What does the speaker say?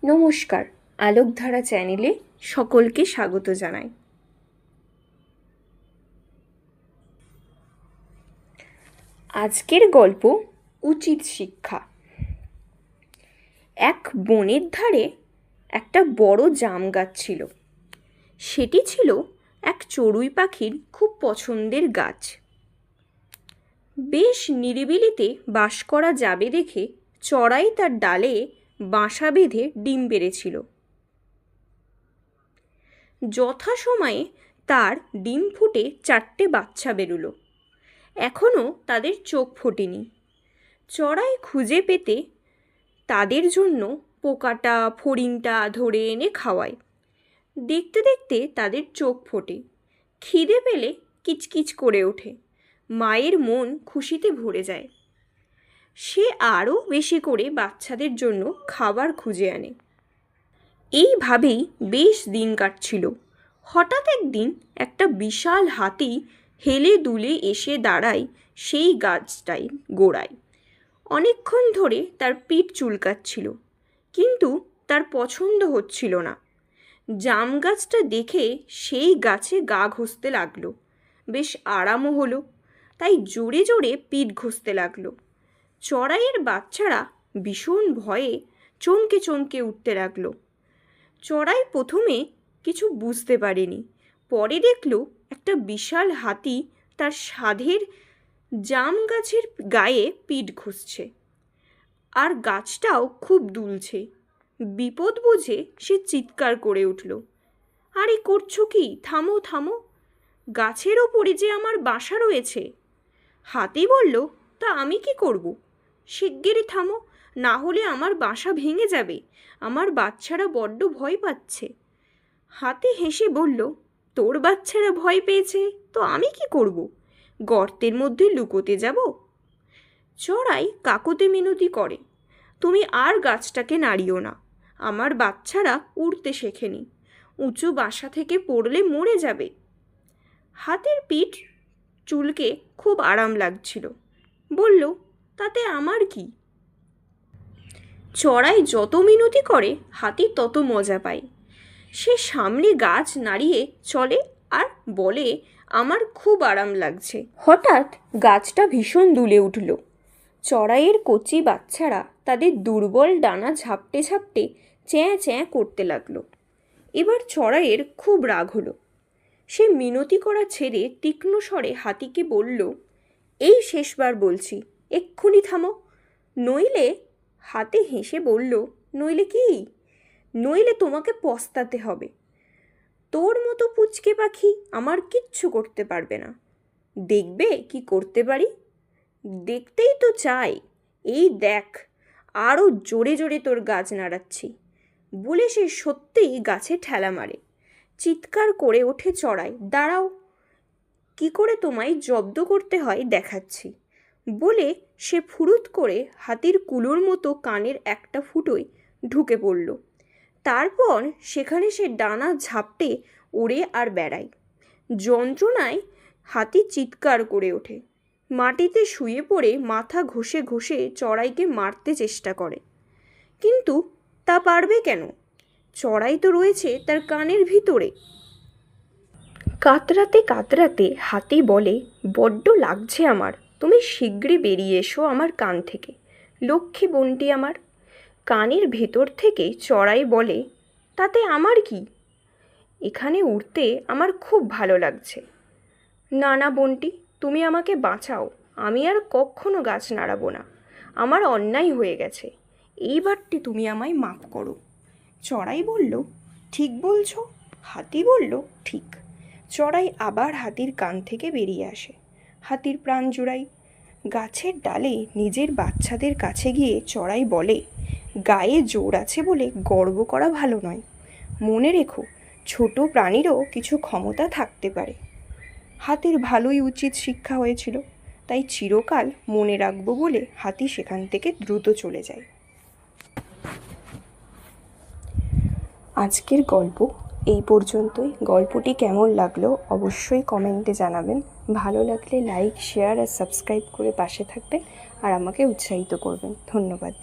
নমস্কার, আলোকধারা চ্যানেলে সকলকে স্বাগত জানাই। আজকের গল্প উচিত শিক্ষা। এক বনের ধারে একটা বড় জাম গাছ ছিল। সেটি ছিল এক চড়ুই পাখির খুব পছন্দের গাছ। বেশ নিরিবিলিতে বাস করা যাবে দেখে চড়াই তার ডালে বাসা বেঁধে ডিম পেড়েছিল। যথাসময়ে তার ডিম ফুটে 4টে বাচ্চা বেরোলো। এখনও তাদের চোখ ফোটেনি। চড়াই খুঁজে পেতে তাদের জন্য পোকাটা ফড়িংটা ধরে এনে খাওয়ায়। দেখতে দেখতে তাদের চোখ ফোটে, খিদে পেলে কিচকিচ করে ওঠে। মায়ের মন খুশিতে ভরে যায়। সে আরও বেশি করে বাচ্চাদের জন্য খাবার খুঁজে আনে। এইভাবেই বেশ দিন কাটছিল। হঠাৎ একদিন একটা বিশাল হাতি হেলে দুলে এসে দাঁড়ায় সেই গাছটায় গোড়ায়। অনেকক্ষণ ধরে তার পিঠ চুলকাচ্ছিল, কিন্তু তার পছন্দ হচ্ছিল না। জাম গাছটা দেখে সেই গাছে গা ঘষতে লাগলো। বেশ আরামও হলো, তাই জোরে জোরে পিঠ ঘষতে লাগলো। চড়াইয়ের বাচ্চারা ভীষণ ভয়ে চমকে চমকে উঠতে লাগলো। চড়াই প্রথমে কিছু বুঝতে পারেনি, পরে দেখল একটা বিশাল হাতি তার সাধের জাম গাছের গায়ে পিঠ ঘষছে, আর গাছটাও খুব দুলছে। বিপদ বুঝে সে চিৎকার করে উঠল, আরে করছো কি? থামো থামো, গাছের ওপরে যে আমার বাসা রয়েছে। হাতি বলল, তা আমি কি করব? শিগগিরই থামো, না হলে আমার বাসা ভেঙে যাবে। আমার বাচ্চারা বড্ড ভয় পাচ্ছে। হাতি হেসে বলল, তোর বাচ্চারা ভয় পেয়েছে তো আমি কি করব? গর্তের মধ্যে লুকোতে যাব? চড়াই কাকুতি মিনতি করে, তুমি আর গাছটাকে নাড়িও না। আমার বাচ্চারা উড়তে শেখেনি, উঁচু বাসা থেকে পড়লে মরে যাবে। হাতির পিঠ চুলকে খুব আরাম লাগছিল, বলল, তাতে আমার কি? চড়াই যত মিনতি করে হাতি তত মজা পায়। সে সামনে গাছ নাড়িয়ে চলে আর বলে, আমার খুব আরাম লাগছে। হঠাৎ গাছটা ভীষণ দুলে উঠল। চড়াইয়ের কচি বাচ্চারা তাদের দুর্বল ডানা ঝাপটে ঝাপটে চ্যাঁ চ্যাঁ করতে লাগলো। এবার চড়াইয়ের খুব রাগ হলো। সে মিনতি করা ছেড়ে তীক্ষ্ণ স্বরে হাতিকে বলল, এই শেষবার বলছি, এক্ষুনি থামো, নইলে। হাতি হেসে বলল, নইলে কি? নইলে তোমাকে পস্তাতে হবে। তোর মতো পুচকে পাখি আমার কিচ্ছু করতে পারবে না। দেখবে কি করতে পারি? দেখতেই তো চাই। এই দেখ, আরও জোরে জোরে তোর গাছ নাড়াচ্ছি। বলে সে সত্যিই গাছে ঠেলা মারে। চিৎকার করে ওঠে চড়াই, দাঁড়াও, কি করে তোমায় জব্দ করতে হয় দেখাচ্ছি। বলে সে ফুরুত করে হাতির কুলোর মতো কানের একটা ফুটোয় ঢুকে পড়ল। তারপর সেখানে সে ডানা ঝাপটে ওড়ে আর বেড়ায়। যন্ত্রণায় হাতি চিৎকার করে ওঠে। মাটিতে শুয়ে পড়ে মাথা ঘষে ঘষে চড়াইকে মারতে চেষ্টা করে, কিন্তু তা পারবে কেন? চড়াই তো রয়েছে তার কানের ভিতরে। কাতরাতে কাতরাতে হাতি বলে, বড্ড লাগছে আমার, তুমি শীঘ্রই বেরিয়ে এসো আমার কান থেকে, লক্ষ্মী বোনটি আমার। কানের ভেতর থেকে চড়াই বলে, তাতে আমার কি? এখানে উড়তে আমার খুব ভালো লাগছে। না না বোনটি, তুমি আমাকে বাঁচাও, আমি আর কখনো গাছ নাড়াবো না। আমার অন্যায় হয়ে গেছে, এইবারটি তুমি আমায় মাফ করো। চড়াই বলল, ঠিক বলছো। হাতি বলল, ঠিক। চড়াই আবার হাতির কান থেকে বেরিয়ে আসে। হাতির প্রাণ জুড়াই। গাছের ডালে নিজের বাচ্চাদের কাছে গিয়ে চড়াই বলে, গায়ে জোর আছে বলে গর্ব করা ভালো নয়। মনে রেখো, ছোট প্রাণীরও কিছু ক্ষমতা থাকতে পারে। হাতির ভালোই উচিত শিক্ষা হয়েছিল, তাই চিরকাল মনে রাখবো বলে হাতি সেখান থেকে দ্রুত চলে যায়। আজকের গল্প এই পর্যন্তই। গল্পটি কেমন লাগলো অবশ্যই কমেন্টে জানাবেন। ভালো লাগলে লাইক, শেয়ার আর সাবস্ক্রাইব করে পাশে থাকবেন আর আমাকে উৎসাহিত করবেন। ধন্যবাদ।